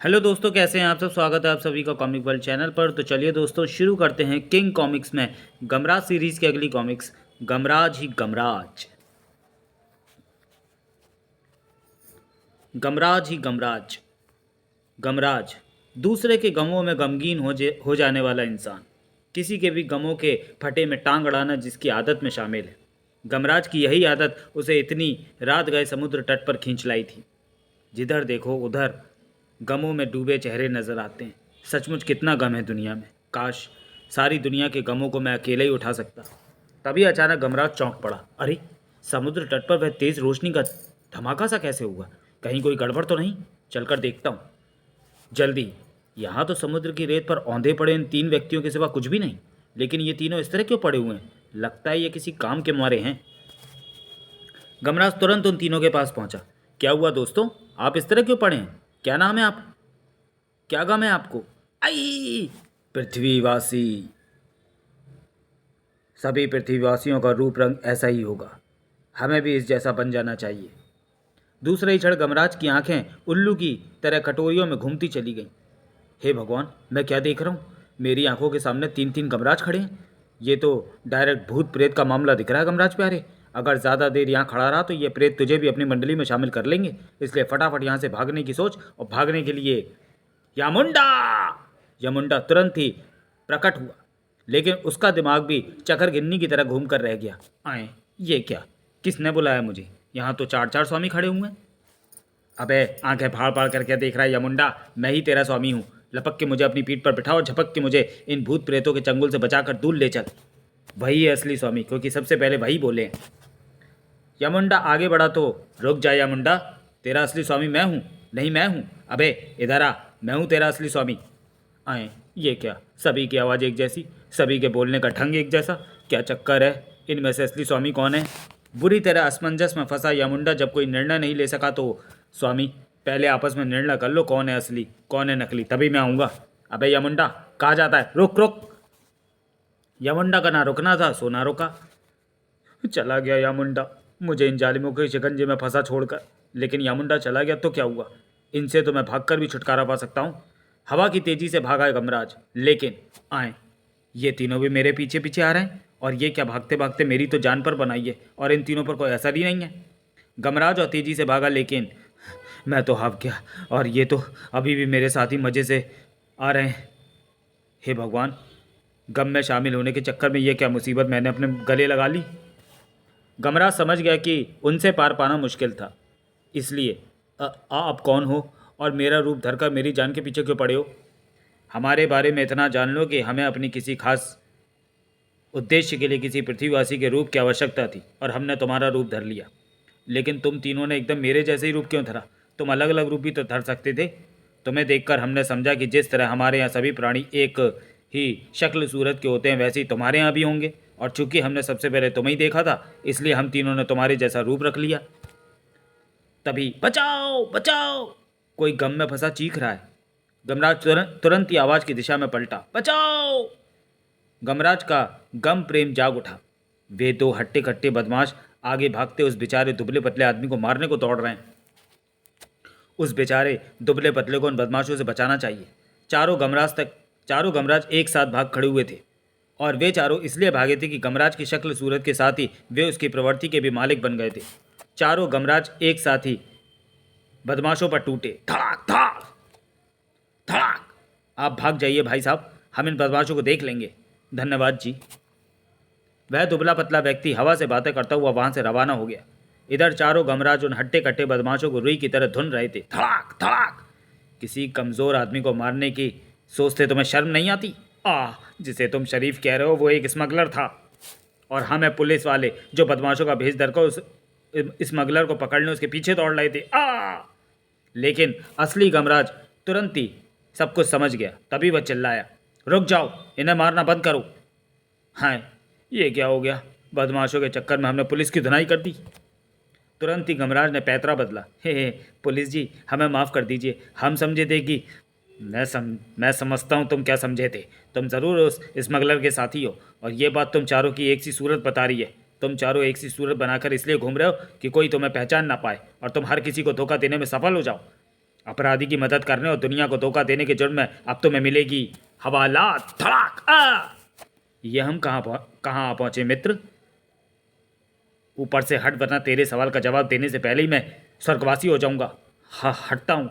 Hello दोस्तों, कैसे हैं आप सब। स्वागत है आप सभी का कॉमिक वर्ल्ड चैनल पर। तो चलिए दोस्तों, शुरू करते हैं किंग कॉमिक्स में गमराज सीरीज की अगली कॉमिक्स, गमराज ही गमराज। गमराज ही गमराज। गमराज दूसरे के गमों में गमगीन हो जाने वाला इंसान, किसी के भी गमों के फटे में टांग अड़ाना जिसकी आदत में शामिल है। गमराज की यही आदत उसे इतनी रात गए समुद्र तट पर खींच लाई थी। जिधर देखो उधर गमों में डूबे चेहरे नजर आते हैं। सचमुच कितना गम है दुनिया में। काश सारी दुनिया के गमों को मैं अकेले ही उठा सकता। तभी अचानक गमराज चौंक पड़ा। अरे, समुद्र तट पर वह तेज रोशनी का धमाका सा कैसे हुआ? कहीं कोई गड़बड़ तो नहीं? चलकर देखता हूँ जल्दी। यहाँ तो समुद्र की रेत पर औंधे पड़े इन तीन व्यक्तियों के सिवा कुछ भी नहीं, लेकिन ये तीनों इस तरह क्यों पड़े हुए हैं? लगता है ये किसी काम के मारे हैं। गमराज तुरंत उन तीनों के पास पहुंचा। क्या हुआ दोस्तों, आप इस तरह क्यों पड़े हैं? क्या नाम है आप? क्या गम है आपको? आई, पृथ्वीवासी। सभी पृथ्वीवासियों का रूप रंग ऐसा ही होगा। हमें भी इस जैसा बन जाना चाहिए। दूसरे ही क्षण गमराज की आंखें उल्लू की तरह कटोरियों में घूमती चली गईं। हे भगवान, मैं क्या देख रहा हूँ? मेरी आंखों के सामने तीन तीन गमराज खड़े हैं। ये तो डायरेक्ट भूत प्रेत का मामला दिख रहा है। गमराज प्यारे, अगर ज़्यादा देर यहाँ खड़ा रहा तो ये प्रेत तुझे भी अपनी मंडली में शामिल कर लेंगे। इसलिए फटाफट यहाँ से भागने की सोच। और भागने के लिए यामुंडा। यमुंडा तुरंत ही प्रकट हुआ, लेकिन उसका दिमाग भी चकर गिन्नी की तरह घूम कर रह गया। आए, ये क्या? किसने बुलाया मुझे? यहाँ तो चार चार स्वामी खड़े हुए हैं। अबे, आंखें फाड़ फाड़ करके देख रहा है यमुंडा? मैं ही तेरा स्वामी हूँ। लपक के मुझे अपनी पीठ पर बिठा और झपक के मुझे इन भूत प्रेतों के चंगुल से बचाकर दूर ले चल। वही है असली स्वामी, क्योंकि सबसे पहले वही बोले हैं। यमुंडा आगे बढ़ा तो रुक जा यमुंडा, तेरा असली स्वामी मैं हूँ। नहीं, मैं हूँ। अबे इधर आ, मैं हूँ तेरा असली स्वामी। आए, ये क्या? सभी की आवाज़ एक जैसी, सभी के बोलने का ढंग एक जैसा। क्या चक्कर है? इनमें से असली स्वामी कौन है? बुरी तरह असमंजस में फंसा यमुंडा जब कोई निर्णय नहीं ले सका तो स्वामी, पहले आपस में निर्णय कर लो, कौन है असली कौन है नकली, तभी मैं आऊँगा। अबे यमुंडा, कहाँ जाता है? रुक रुक। यमुंडा का ना रुकना था, सो ना रुका। चला गया यमुंडा, मुझे इन जालिमों के शिकंजे में फंसा छोड़कर। लेकिन यमुंडा चला गया तो क्या हुआ? इनसे तो मैं भागकर भी छुटकारा पा सकता हूँ। हवा की तेजी से भागा है गमराज, लेकिन आए, ये तीनों भी मेरे पीछे पीछे आ रहे हैं। और ये क्या, भागते भागते मेरी तो जान पर बनाई है और इन तीनों पर कोई असर ही नहीं है। गमराज और तेजी से भागा, लेकिन मैं तो हाफ गया और ये तो अभी भी मेरे साथ ही मज़े से आ रहे हैं। हे भगवान, गम में शामिल होने के चक्कर में ये क्या मुसीबत मैंने अपने गले लगा ली। गमराज समझ गया कि उनसे पार पाना मुश्किल था, इसलिए आप कौन हो और मेरा रूप धरकर मेरी जान के पीछे क्यों पड़े हो? हमारे बारे में इतना जान लो कि हमें अपनी किसी खास उद्देश्य के लिए किसी पृथ्वीवासी के रूप की आवश्यकता थी और हमने तुम्हारा रूप धर लिया। लेकिन तुम तीनों ने एकदम मेरे जैसे ही रूप क्यों धरा? तुम अलग अलग रूप भी तो धर सकते थे। तुम्हें देखकर हमने समझा कि जिस तरह हमारे यहाँ सभी प्राणी एक ही शक्ल सूरत के होते हैं, वैसे ही तुम्हारे यहाँ भी होंगे। और चूंकि हमने सबसे पहले तुम्हें ही देखा था, इसलिए हम तीनों ने तुम्हारे जैसा रूप रख लिया। तभी बचाओ बचाओ, कोई गम में फंसा चीख रहा है। गमराज तुरंत ही आवाज़ की दिशा में पलटा। बचाओ! गमराज का गम प्रेम जाग उठा। वे दो हट्टे कट्टे बदमाश आगे भागते उस बेचारे दुबले पतले आदमी को मारने को दौड़ रहे हैं। उस बेचारे दुबले पतले को उन बदमाशों से बचाना चाहिए। चारों गमराज एक साथ भाग खड़े हुए थे, और वे चारों इसलिए भागे थे कि गमराज की शक्ल सूरत के साथ ही वे उसकी प्रवृत्ति के भी मालिक बन गए थे। चारों गमराज एक साथ ही बदमाशों पर टूटे। धड़ाक धड़ाक धड़ाक। आप भाग जाइए भाई साहब, हम इन बदमाशों को देख लेंगे। धन्यवाद जी। वह दुबला पतला व्यक्ति हवा से बातें करता हुआ वहां से रवाना हो गया। इधर चारों गमराज उन हट्टे कट्टे बदमाशों को रुई की तरह धुन रहे थे। धड़ाक धड़ाक। किसी कमजोर आदमी को मारने की सोचते तुम्हें शर्म नहीं आती? जिसे तुम शरीफ कह रहे हो वो एक स्मगलर था, और हम हैं पुलिस वाले जो बदमाशों का भेष धरकर उस स्मगलर को पकड़ने उसके पीछे दौड़ रहे थे। लेकिन असली गमराज तुरंत ही सब कुछ समझ गया। तभी वह चिल्लाया, रुक जाओ, इन्हें मारना बंद करो। हाँ, ये क्या हो गया? बदमाशों के चक्कर में हमने पुलिस की धुनाई कर दी। तुरंत ही गमराज ने पैतरा बदला। हे पुलिस जी, हमें माफ़ कर दीजिए, हम समझे थे कि मैं समझता हूँ तुम क्या समझे थे। तुम ज़रूर उस स्मगलर के साथी हो, और ये बात तुम चारों की एक सी सूरत बता रही है। तुम चारों एक सी सूरत बनाकर इसलिए घूम रहे हो कि कोई तुम्हें पहचान ना पाए और तुम हर किसी को धोखा देने में सफल हो जाओ। अपराधी की मदद करने और दुनिया को धोखा देने के जुर्म में अब तुम्हें मिलेगी हवालात। धड़ाक। ये हम कहाँ आ पहुंचे मित्र? ऊपर से हट, वरना तेरे सवाल का जवाब देने से पहले ही मैं स्वर्गवासी हो जाऊंगा। हाँ, हटता हूँ।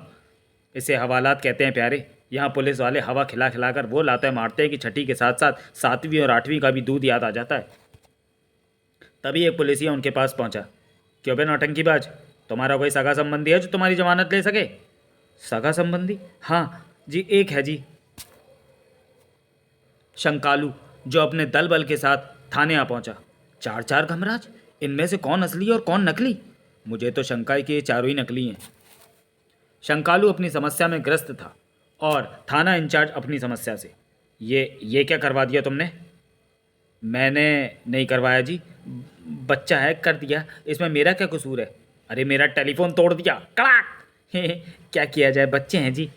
इसे हवालात कहते हैं प्यारे। यहाँ पुलिस वाले हवा खिला खिलाकर वो लाते मारते हैं कि छठी के साथ साथ 7वीं और 8वीं का भी दूध याद आ जाता है। तभी एक पुलिसिया उनके पास पहुंचा। क्यों बे नौटंकीबाज, तुम्हारा कोई सगा संबंधी है जो तुम्हारी जमानत ले सके? सगा संबंधी? हाँ जी, एक है जी, शंकालू, जो अपने दल बल के साथ थाने आ पहुंचा। 4 गमराज? इनमें से कौन असली और कौन नकली? मुझे तो शंका है कि ये चारों ही नकली हैं। शंकालू अपनी समस्या में ग्रस्त था और थाना इंचार्ज अपनी समस्या से। ये क्या करवा दिया तुमने? मैंने नहीं करवाया जी, बच्चा हैक कर दिया, इसमें मेरा क्या कसूर है? अरे मेरा टेलीफोन तोड़ दिया, कड़ाक। क्या किया जाए, बच्चे हैं जी।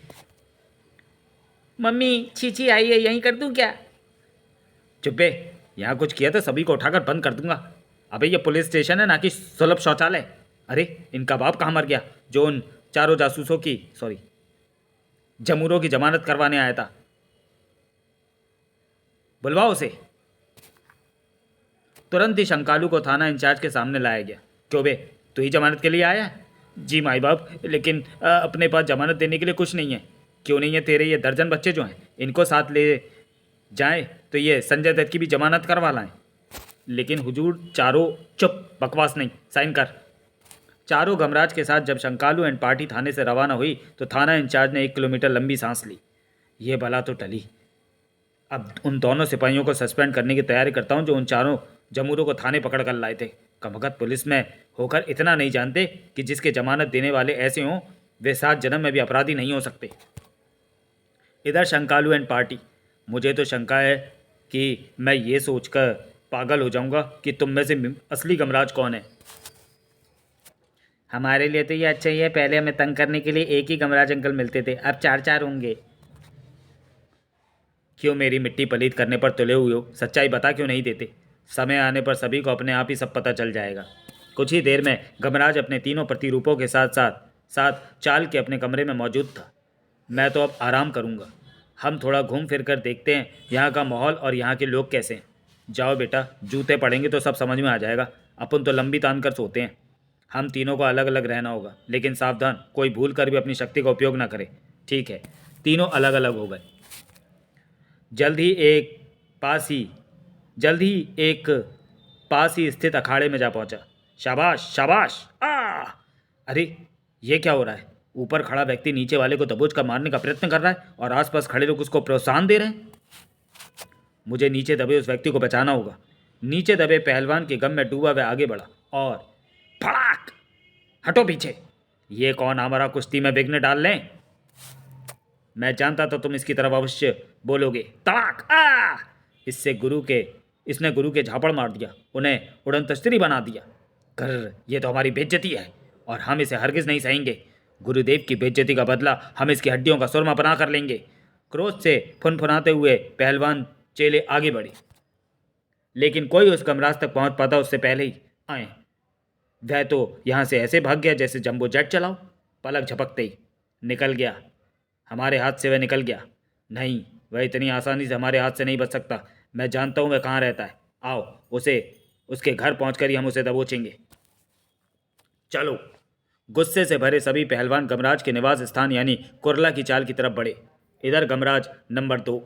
मम्मी छी आई है, यहीं कर दूं क्या? चुप्पे, यहाँ कुछ किया तो सभी को उठाकर बंद कर दूंगा। अबे ये पुलिस स्टेशन है, ना कि सुलभ शौचालय। अरे इनका बाप कहाँ मर गया जो उन चारों जासूसों की जमूरों की जमानत करवाने आया था? बुलवाओ उसे। तुरंत ही शंकालू को थाना इंचार्ज के सामने लाया गया। क्यों बे, तू ही जमानत के लिए आया है? जी माई बाप, लेकिन अपने पास जमानत देने के लिए कुछ नहीं है। क्यों नहीं है? तेरे ये दर्जन बच्चे जो हैं, इनको साथ ले जाएं तो ये संजय दत्त की भी जमानत करवा लाएं। लेकिन हुजूर, चारों चुप, बकवास नहीं, साइन कर। चारों गमराज के साथ जब शंकालू एंड पार्टी थाने से रवाना हुई तो थाना इंचार्ज ने 1 किलोमीटर लंबी सांस ली। ये भला तो टली। अब उन दोनों सिपाहियों को सस्पेंड करने की तैयारी करता हूं जो उन चारों जमूरों को थाने पकड़ कर लाए थे। कमबख्त पुलिस में होकर इतना नहीं जानते कि जिसके जमानत देने वाले ऐसे हों, वे 7 जन्म में भी अपराधी नहीं हो सकते। इधर शंकालू एंड पार्टी। मुझे तो शंका है कि मैं ये सोचकर पागल हो जाऊंगा कि तुम में से असली गमराज कौन है। हमारे लिए तो ये अच्छा ही है, पहले हमें तंग करने के लिए एक ही गमराज अंकल मिलते थे, अब 4 होंगे। क्यों मेरी मिट्टी पलीत करने पर तुले हुए हो? सच्चाई बता, क्यों नहीं देते? समय आने पर सभी को अपने आप ही सब पता चल जाएगा। कुछ ही देर में गमराज अपने तीनों प्रतिरूपों के साथ चाल के अपने कमरे में मौजूद था। मैं तो अब आराम करूंगा। हम थोड़ा घूम फिर कर देखते हैं यहाँ का माहौल और यहाँ के लोग कैसे हैं। जाओ बेटा, जूते पड़ेंगे तो सब समझ में आ जाएगा। अपन तो लंबी तान कर सोते हैं। हम तीनों को अलग अलग रहना होगा, लेकिन सावधान, कोई भूल कर भी अपनी शक्ति का उपयोग ना करे। ठीक है? तीनों अलग अलग हो गए। जल्द ही एक पास ही स्थित अखाड़े में जा पहुंचा। शाबाश शाबाश। अरे ये क्या हो रहा है? ऊपर खड़ा व्यक्ति नीचे वाले को दबोच कर मारने का प्रयत्न कर रहा है और आसपास खड़े लोग उसको प्रोत्साहन दे रहे हैं। मुझे नीचे दबे उस व्यक्ति को बचाना होगा। नीचे दबे पहलवान के गम में डूबा वह आगे बढ़ा और फड़ाक। हटो पीछे। ये कौन हमारा कुश्ती में विघ्न डाल लें? मैं जानता था तुम इसकी तरफ अवश्य बोलोगे। तड़ाक। इसने गुरु के झापड़ मार दिया, उन्हें उड़न तश्तरी बना दिया। कर, ये तो हमारी बेइज्जती है और हम इसे हरगिज नहीं सहेंगे। गुरुदेव की बेइज्जती का बदला हम इसकी हड्डियों का सुरमा बना कर लेंगे। क्रोध से फुनफुनाते हुए पहलवान चेले आगे बढ़े, लेकिन कोई उस गमराज तक पहुंच पाता उससे पहले ही आए। वह तो यहाँ से ऐसे भाग गया जैसे जंबो जेट चलाओ। पलक झपकते ही निकल गया। हमारे हाथ से वह निकल गया। नहीं, वह इतनी आसानी से हमारे हाथ से नहीं बच सकता। मैं जानता हूँ वह कहाँ रहता है। आओ, उसके घर पहुँचकर ही हम उसे दबोचेंगे। चलो। गुस्से से भरे सभी पहलवान गमराज के निवास स्थान यानी कुरला की चाल की तरफ बढ़े। इधर गमराज नंबर 2।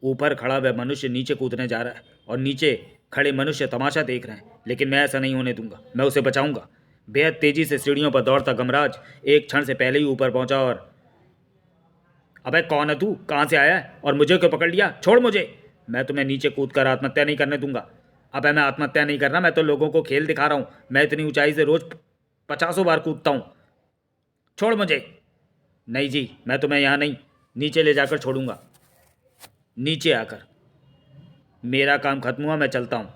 ऊपर खड़ा वह मनुष्य नीचे कूदने जा रहा है और नीचे खड़े मनुष्य तमाशा देख रहे हैं, लेकिन मैं ऐसा नहीं होने दूंगा। मैं उसे बचाऊंगा। बेहद तेजी से सीढ़ियों पर दौड़ता गमराज एक क्षण से पहले ही ऊपर पहुंचा और अबे कौन है तू? कहाँ से आया है और मुझे क्यों पकड़ लिया? छोड़ मुझे। मैं तुम्हें नीचे कूद कर आत्महत्या नहीं करने दूंगा। अबे मैं आत्महत्या नहीं कर रहा, मैं तो लोगों को खेल दिखा रहा हूँ। मैं इतनी ऊंचाई से रोज 50 बार कूदता हूँ। छोड़ मुझे। नहीं जी, मैं तुम्हें यहाँ नहीं, नीचे ले जाकर छोड़ूंगा। नीचे आकर। मेरा काम खत्म हुआ, मैं चलता हूँ।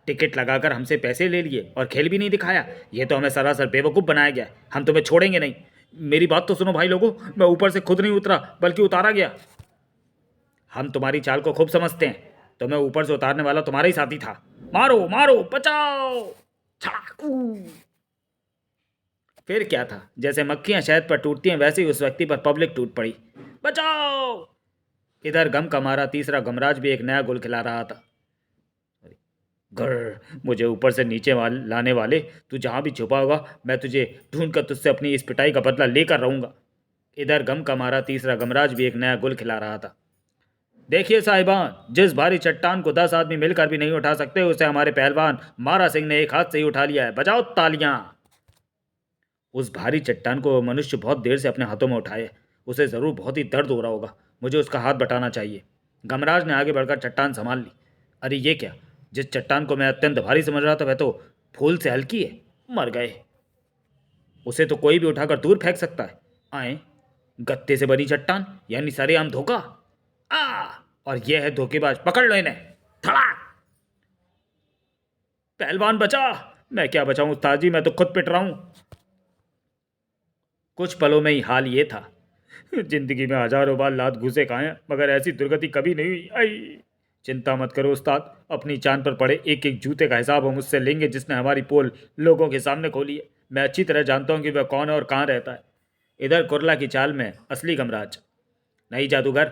टिकट लगाकर हमसे पैसे ले लिए और खेल भी नहीं दिखाया। यह तो हमें सरासर बेवकूफ़ बनाया गया। हम तुम्हें छोड़ेंगे नहीं। मेरी बात तो सुनो भाई लोगों, मैं ऊपर से खुद नहीं उतरा बल्कि उतारा गया। हम तुम्हारी चाल को खूब समझते हैं। तुम्हें ऊपर से उतारने वाला तुम्हारा ही साथी था। मारो मारो, बचाओ। छड़ाक। फिर क्या था, जैसे मक्खियां शहद पर टूटती हैं वैसे ही उस व्यक्ति पर पब्लिक टूट पड़ी। बचाओ! इधर गम का मारा तीसरा गमराज भी एक नया गुल खिला रहा था। घर मुझे ऊपर से नीचे लाने वाले, तू जहां भी छुपा होगा मैं तुझे ढूंढ कर तुझसे अपनी इस पिटाई का बदला लेकर रहूंगा। इधर गम का मारा तीसरा गमराज भी एक नया गुल खिला रहा था। देखिए साहिबान, जिस भारी चट्टान को 10 आदमी मिलकर भी नहीं उठा सकते उसे हमारे पहलवान मारा सिंह ने एक हाथ से ही उठा लिया है। बजाओ तालियां! उस भारी चट्टान को वो मनुष्य बहुत देर से अपने हाथों में उठाए। उसे जरूर बहुत ही दर्द हो रहा होगा। मुझे उसका हाथ बटाना चाहिए। गमराज ने आगे बढ़कर चट्टान संभाल ली। अरे ये क्या, जिस चट्टान को मैं अत्यंत भारी समझ रहा था वह तो फूल से हल्की है। मर गए। उसे तो कोई भी उठाकर दूर फेंक सकता है। आए, गत्ते से बनी चट्टान यानी सरेआम धोखा। आ और यह है धोखेबाज, पकड़ लो इन्हें। धड़ाक! पहलवान बचा। मैं क्या बचाऊं उस्ताद जी, मैं तो खुद पिट रहा हूं। कुछ पलों में ही हाल ये था। जिंदगी में हजारों बार लात घुसे खाए मगर ऐसी दुर्गति कभी नहीं हुई। आई! चिंता मत करो उस्ताद, अपनी जान पर पड़े एक एक जूते का हिसाब हम उससे लेंगे जिसने हमारी पोल लोगों के सामने खोली है। मैं अच्छी तरह जानता हूं कि वह कौन है और कहाँ रहता है। इधर कुरला की चाल में असली गमराज। नहीं जादूगर,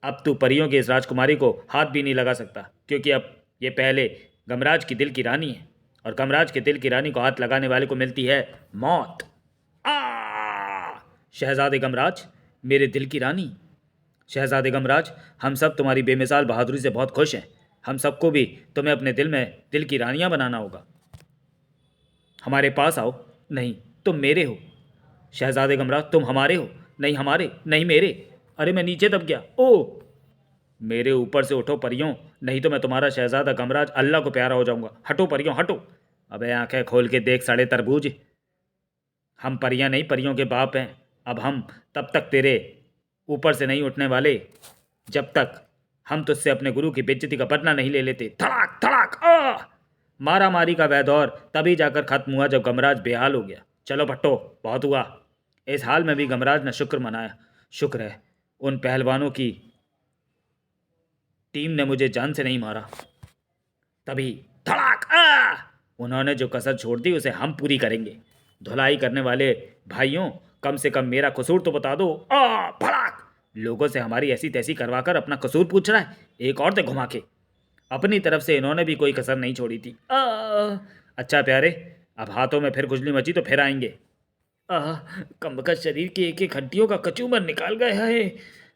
अब तू परियों की इस राजकुमारी को हाथ भी नहीं लगा सकता, क्योंकि अब ये पहले गमराज की दिल की रानी है और गमराज के दिल की रानी को हाथ लगाने वाले को मिलती है मौत। आ! शहजादे गमराज, मेरे दिल की रानी। शहजादे गमराज, हम सब तुम्हारी बेमिसाल बहादुरी से बहुत खुश हैं। हम सबको भी तुम्हें अपने दिल में दिल की रानियां बनाना होगा। हमारे पास आओ। नहीं, तुम मेरे हो। शहजादे गमराज, तुम हमारे हो। नहीं हमारे, नहीं मेरे। अरे मैं नीचे दब गया। ओ! मेरे ऊपर से उठो परियों, नहीं तो मैं तुम्हारा शहजादा गमराज अल्लाह को प्यारा हो जाऊंगा। हटो परियों हटो। अबे आंखें खोल के देख सड़े तरबूज, हम परियां नहीं परियों के बाप हैं। अब हम तब तक तेरे ऊपर से नहीं उठने वाले जब तक हम तुझसे अपने गुरु की बेइज्जती का बदला नहीं ले लेते। धड़ाक धड़ाक! मारा मारी का वह दौर तभी जाकर खत्म हुआ जब गमराज बेहाल हो गया। चलो भट्टो, बहुत हुआ। इस हाल में भी गमराज ने शुक्र मनाया। शुक्र है उन पहलवानों की टीम ने मुझे जान से नहीं मारा। तभी धड़ाक! उन्होंने जो कसर छोड़ दी उसे हम पूरी करेंगे। धुलाई करने वाले भाइयों, कम से कम मेरा कसूर तो बता दो। भड़ाक! लोगों से हमारी ऐसी तैसी करवाकर अपना कसूर पूछ रहा है, एक और दे घुमा के। अपनी तरफ से इन्होंने भी कोई कसर नहीं छोड़ी थी। अच्छा प्यारे, अब हाथों में फिर खुजली मची तो फिर आएंगे। कमबख्त शरीर की एक एक हड्डियों का कचूमर निकाल गया है।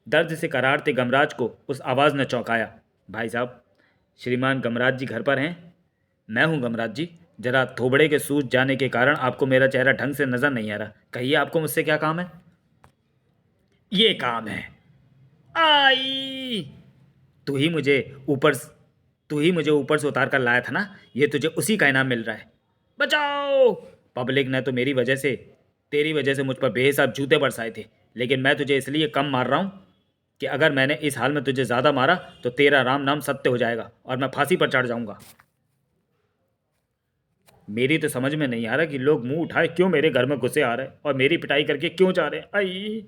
दर्द से करारते गमराज को उस आवाज़ ने चौंकाया। भाई साहब, श्रीमान गमराज जी घर पर हैं? मैं हूँ गमराज जी। जरा थोबड़े के सूज जाने के कारण आपको मेरा चेहरा ढंग से नजर नहीं आ रहा। कहिए आपको मुझसे क्या काम है? ये काम है। आई! तू ही मुझे ऊपर तू ही मुझे ऊपर से उतार कर लाया था ना, ये तुझे उसी का इनाम मिल रहा है। बचाओ! पब्लिक ने तो तेरी वजह से मुझ पर बेहिसाब जूते बरसाए थे, लेकिन मैं तुझे इसलिए कम मार रहा हूँ कि अगर मैंने इस हाल में तुझे ज़्यादा मारा तो तेरा राम नाम सत्य हो जाएगा और मैं फांसी पर चढ़ जाऊंगा। मेरी तो समझ में नहीं आ रहा कि लोग मुंह उठाए क्यों मेरे घर में घुसे आ रहे हैं और मेरी पिटाई करके क्यों जा रहे हैं। आई!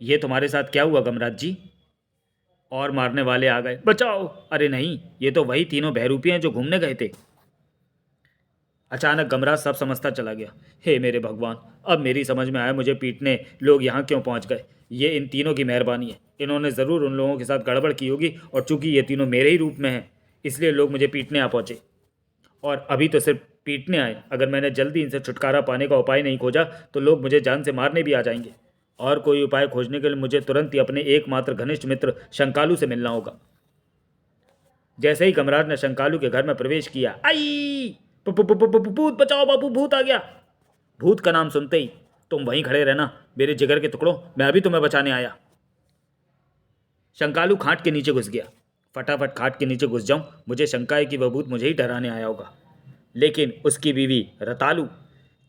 ये तुम्हारे साथ क्या हुआ गमराज जी? और मारने वाले आ गए। बचाओ! अरे नहीं, ये तो वही तीनों बहरूपी हैं जो घूमने गए थे। अचानक गमराज सब समझता चला गया। हे मेरे भगवान, अब मेरी समझ में आया मुझे पीटने लोग यहाँ क्यों पहुँच गए। ये इन तीनों की मेहरबानी है। इन्होंने ज़रूर उन लोगों के साथ गड़बड़ की होगी और चूंकि ये तीनों मेरे ही रूप में हैं इसलिए लोग मुझे पीटने आ पहुँचे। और अभी तो सिर्फ पीटने आए, अगर मैंने जल्दी इनसे छुटकारा पाने का उपाय नहीं खोजा तो लोग मुझे जान से मारने भी आ जाएंगे। और कोई उपाय खोजने के लिए मुझे तुरंत ही अपने एकमात्र घनिष्ठ मित्र शंकालू से मिलना होगा। जैसे ही गमराज ने शंकालू के घर में प्रवेश किया, आई! भूत बचाओ बाबू, भूत आ गया। भूत का नाम सुनते ही तुम वहीं खड़े रहना मेरे जिगर के टुकड़ों, मैं अभी तुम्हें बचाने आया। शंकालू खाट के नीचे घुस गया। फटाफट खाट के नीचे घुस जाऊं, मुझे शंका है कि वह भूत मुझे ही डराने आया होगा। लेकिन उसकी बीवी रतालू,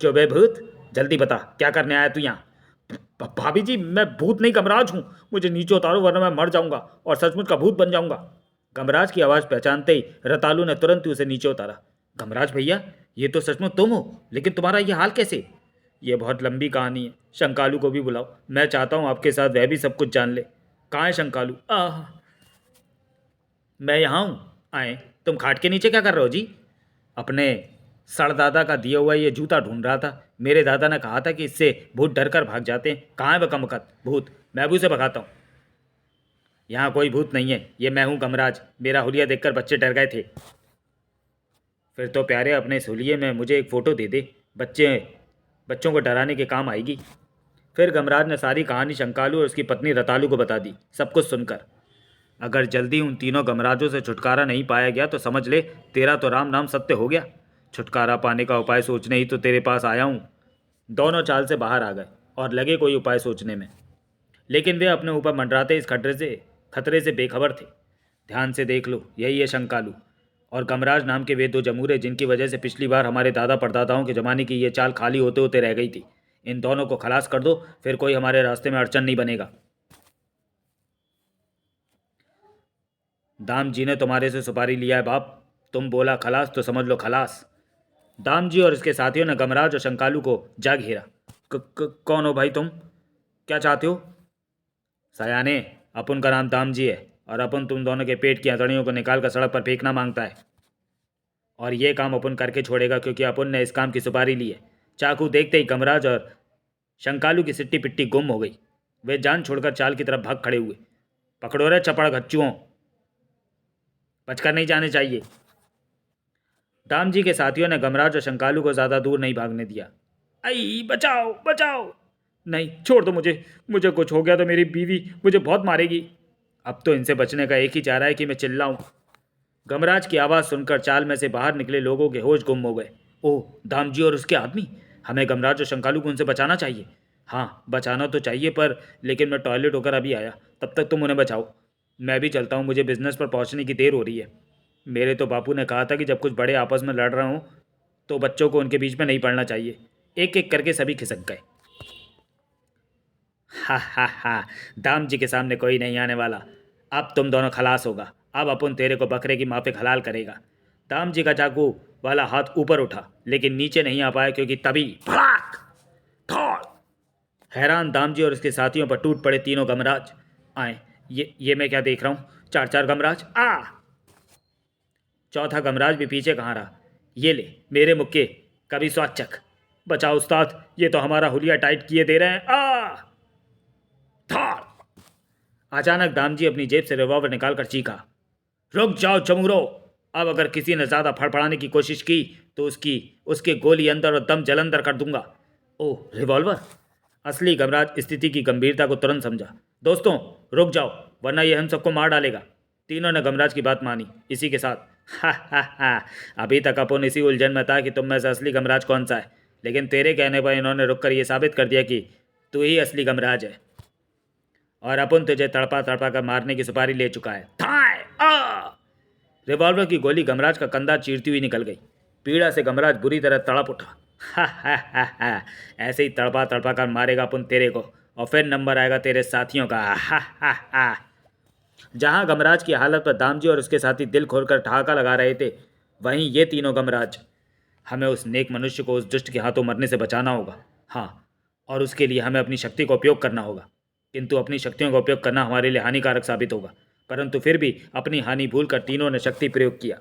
क्यों बे भूत, जल्दी बता क्या करने आया तू यहाँ? भाभी जी, मैं भूत नहीं गमराज हूँ, मुझे नीचे उतारो वरना मैं मर जाऊंगा और सचमुच का भूत बन जाऊंगा। गमराज की आवाज़ पहचानते ही रतालू ने तुरंत ही उसे नीचे उतारा। गमराज भैया, ये तो सचमुच तुम हो, लेकिन तुम्हारा ये हाल कैसे? ये बहुत लंबी कहानी है। शंकालू को भी बुलाओ, मैं चाहता हूँ आपके साथ वह भी सब कुछ जान ले। कहाँ है शंकालू? मैं यहाँ हूँ। आए, तुम खाट के नीचे क्या कर रहे हो जी? अपने सड़दादा का दिया हुआ ये जूता ढूंढ रहा था। मेरे दादा ने कहा था कि इससे भूत डर कर भाग जाते हैं। कहाँ है वह कमकत भूत? मैं भी उसे भगाता हूँ। यहाँ कोई भूत नहीं है, ये मैं हूँ गमराज। मेरा हुलिया देखकर बच्चे डर गए थे। फिर तो प्यारे अपने इस हुलिये में मुझे एक फ़ोटो दे दे, बच्चों को डराने के काम आएगी। फिर गमराज ने सारी कहानी शंकालू और उसकी पत्नी रतालू को बता दी। सब कुछ सुनकर अगर जल्दी उन तीनों गमराजों से छुटकारा नहीं पाया गया तो समझ ले तेरा तो राम नाम सत्य हो गया। छुटकारा पाने का उपाय सोचने ही तो तेरे पास आया हूँ। दोनों चाल से बाहर आ गए और लगे कोई उपाय सोचने में, लेकिन वे अपने ऊपर मंडराते इस खतरे से बेखबर थे। ध्यान से देख लो, यही है शंकालू और गमराज नाम के वे दो जमूरे जिनकी वजह से पिछली बार हमारे दादा परदादाओं के ज़माने की ये चाल खाली होते होते रह गई थी। इन दोनों को खलास कर दो, फिर कोई हमारे रास्ते में अड़चन नहीं बनेगा। दाम जी ने तुम्हारे से सुपारी लिया है बाप। तुम बोला खलास तो समझ लो खलास। दाम जी और इसके साथियों ने गमराज और शंकालू को जा घेरा। कौन हो भाई तुम? क्या चाहते हो? सयाने, अपन का नाम दाम जी है और अपन तुम दोनों के पेट की हथड़ियों को निकाल कर सड़क पर फेंकना मांगता है। और ये काम अपन करके छोड़ेगा क्योंकि अपन ने इस काम की सुपारी ली है। चाकू देखते ही गमराज और शंकालू की सिट्टी पिट्टी गुम हो गई। वे जान छोड़कर चाल की तरफ भाग खड़े हुए। पकड़ो रे चपड़ घच्चुओं, बचकर नहीं जाने चाहिए। दाम जी के साथियों ने गमराज और शंकालू को ज़्यादा दूर नहीं भागने दिया। आई बचाओ बचाओ! नहीं, छोड़ दो मुझे। मुझे कुछ हो गया तो मेरी बीवी मुझे बहुत मारेगी। अब तो इनसे बचने का एक ही चारा है कि मैं चिल्लाऊं। गमराज की आवाज़ सुनकर चाल में से बाहर निकले लोगों के होश गुम हो गए। ओह, दाम जी और उसके आदमी! हमें गमराज और शंकालू को उनसे बचाना चाहिए। हाँ, बचाना तो चाहिए, पर लेकिन मैं टॉयलेट होकर अभी आया, तब तक तुम उन्हें बचाओ। मैं भी चलता हूँ, मुझे बिजनेस पर पहुँचने की देर हो रही है। मेरे तो बापू ने कहा था कि जब कुछ बड़े आपस में लड़ रहे हों तो बच्चों को उनके बीच में नहीं पड़ना चाहिए। एक एक करके सभी खिसक गए। हा हा हा, दाम जी के सामने कोई नहीं आने वाला। अब तुम दोनों खलास होगा। अब अपन तेरे को बकरे की माफिक हलाल करेगा। दाम जी का चाकू वाला हाथ ऊपर उठा लेकिन नीचे नहीं आ पाया क्योंकि तभी भड़ाक धौड़! हैरान दाम जी और उसके साथियों पर टूट पड़े तीनों गमराज। आए, ये मैं क्या देख रहा हूँ? चार चार गमराज! आ! चौथा गमराज भी पीछे कहाँ रहा। ये ले मेरे मुक्के, कभी स्वाद चख। बचाओ उस्ताद, ये तो हमारा हुलिया टाइट किए दे रहे हैं। आ! धार! अचानक दामजी अपनी जेब से रिवॉल्वर निकालकर चीखा। रुक जाओ चमुरो! अब अगर किसी ने ज़्यादा फड़फड़ाने की कोशिश की तो उसके गोली अंदर और दम जलंदर कर दूंगा। ओह, रिवॉल्वर! असली गमराज स्थिति की गंभीरता को तुरंत समझा। दोस्तों, रुक जाओ वरना ये हम सबको मार डालेगा। तीनों ने गमराज की बात मानी। इसी के साथ हा हा हा, अभी तक अपन इसी उलझन में था कि तुम में से असली गमराज कौन सा है, लेकिन तेरे कहने पर इन्होंने रुककर ये साबित कर दिया कि तू ही असली गमराज है और अपन तुझे तड़पा तड़पा कर मारने की सुपारी ले चुका है। थाए! आ! रिवॉल्वर की गोली गमराज का कंधा चीरती हुई निकल गई। पीड़ा से गमराज बुरी तरह तड़प उठा। हा हा हा हा, ऐसे ही तड़पा तड़पा कर मारेगा अपन तेरे को और फिर नंबर आएगा तेरे साथियों का। हा हा हा। जहां गमराज की हालत पर दामजी और उसके साथी दिल खोलकर ठहाका लगा रहे थे, वहीं ये तीनों गमराज। हमें उस नेक मनुष्य को उस दुष्ट के हाथों मरने से बचाना होगा। हाँ, और उसके लिए हमें अपनी शक्ति का उपयोग करना होगा। किंतु अपनी शक्तियों का उपयोग करना हमारे लिए हानिकारक साबित होगा। परंतु फिर भी अपनी हानि भूलकर तीनों ने शक्ति प्रयोग किया।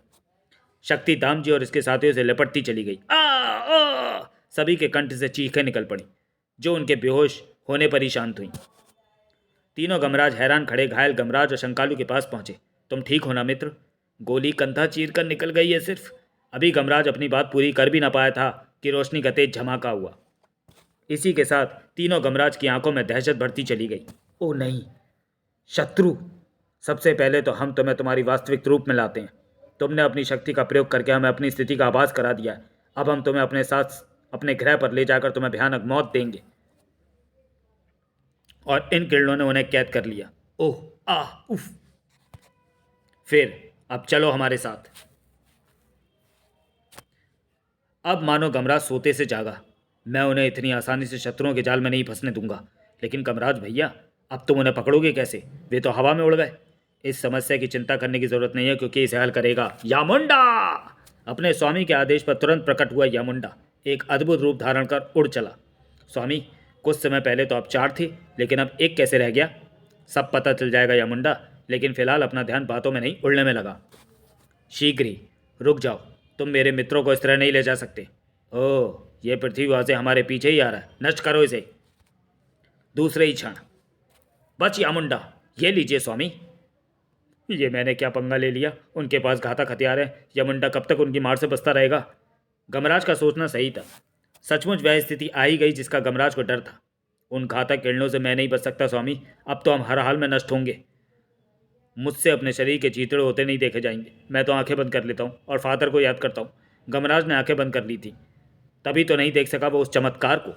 शक्ति दामजी और इसके साथियों से लिपटती चली गई। आ आ! सभी के कंठ से चीखें निकल पड़ी, जो उनके बेहोश होने पर ही शांत हुई। तीनों गमराज हैरान खड़े घायल गमराज और शंकालू के पास पहुंचे। तुम ठीक हो ना मित्र? गोली कंधा चीर कर निकल गई है सिर्फ। अभी गमराज अपनी बात पूरी कर भी ना पाया था कि रोशनी का तेज झमाका हुआ। इसी के साथ तीनों गमराज की आंखों में दहशत बढ़ती चली गई। ओ नहीं, शत्रु! सबसे पहले तो हम तुम्हें तुम्हारी वास्तविक रूप में लाते हैं। तुमने अपनी शक्ति का प्रयोग करके हमें अपनी स्थिति का आभास करा दिया है। अब हम तुम्हें अपने साथ अपने ग्रह पर ले जाकर तुम्हें भयानक मौत देंगे। और इन किरणों ने उन्हें कैद कर लिया। ओह, आह, उफ! फिर अब चलो हमारे साथ। अब मानो गमराज सोते से जागा। मैं उन्हें इतनी आसानी से शत्रुओं के जाल में नहीं फंसने दूंगा। लेकिन गमराज भैया, अब तुम उन्हें पकड़ोगे कैसे? वे तो हवा में उड़ गए। इस समस्या की चिंता करने की जरूरत नहीं है क्योंकि इसे हल करेगा यामुंडा। अपने स्वामी के आदेश पर तुरंत प्रकट हुआ यामुंडा एक अद्भुत रूप धारण कर उड़ चला। स्वामी, कुछ समय पहले तो आप चार थे, लेकिन अब एक कैसे रह गया? सब पता चल जाएगा यामुंडा, लेकिन फिलहाल अपना ध्यान बातों में नहीं उड़ने में लगा। शीघ्र ही। रुक जाओ, तुम मेरे मित्रों को इस तरह नहीं ले जा सकते। ओह, ये पृथ्वीवासी हमारे पीछे ही आ रहा है, नष्ट करो इसे। दूसरे ही क्षण, बच यामुंडा, ये लीजिए स्वामी। ये मैंने क्या पंगा ले लिया, उनके पास घातक हथियार है, यमुंडा कब तक उनकी मार से बचता रहेगा। गमराज का सोचना सही था। सचमुच वह स्थिति आ ही गई जिसका गमराज को डर था। उन घातक किरणों से मैं नहीं बच सकता स्वामी, अब तो हम हर हाल में नष्ट होंगे। मुझसे अपने शरीर के चीथड़े होते नहीं देखे जाएंगे। मैं तो आंखें बंद कर लेता हूँ और फादर को याद करता हूँ। गमराज ने आंखें बंद कर ली थी, तभी तो नहीं देख सका वो उस चमत्कार को।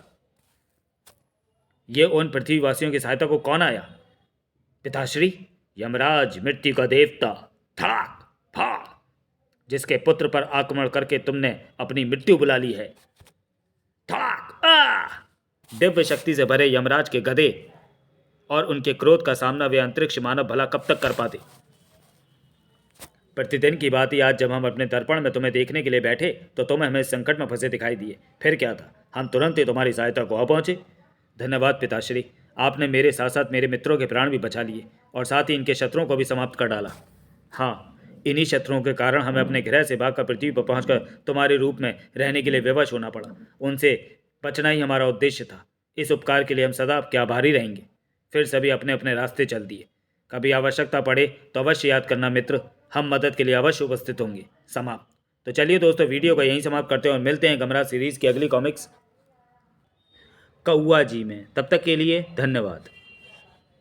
ये उन पृथ्वीवासियों की सहायता को कौन आया? पिताश्री, यमराज, मृत्यु का देवता। धड़ाक फाड़, जिसके पुत्र पर आक्रमण करके तुमने अपनी मृत्यु बुला ली है। धड़ाक आ! दिव्य शक्ति से भरे यमराज के गधे और उनके क्रोध का सामना वे अंतरिक्ष मानव भला कब तक कर पाते। प्रतिदिन की बात ही आज जब हम अपने दर्पण में तुम्हें देखने के लिए बैठे तो तुम हमें इस संकट में फंसे दिखाई दिए। फिर क्या था, हम तुरंत ही तुम्हारी सहायता को आ पहुंचे। धन्यवाद पिताश्री, आपने मेरे साथ साथ मेरे मित्रों के प्राण भी बचा लिए और साथ ही इनके शत्रुओं को भी समाप्त कर डाला। हाँ, इन्हीं शत्रुओं के कारण हमें अपने गृह से भागकर पृथ्वी पर पहुंचकर तुम्हारे रूप में रहने के लिए विवश होना पड़ा। उनसे बचना ही हमारा उद्देश्य था। इस उपकार के लिए हम सदा आपके आभारी रहेंगे। फिर सभी अपने अपने रास्ते चल दिए। कभी आवश्यकता पड़े तो अवश्य याद करना मित्र, हम मदद के लिए अवश्य उपस्थित होंगे। समाप्त। तो चलिए दोस्तों, वीडियो को यहीं समाप्त करते हैं और मिलते हैं गमराज सीरीज़ की अगली कॉमिक्स कौआ जी में। तब तक के लिए धन्यवाद।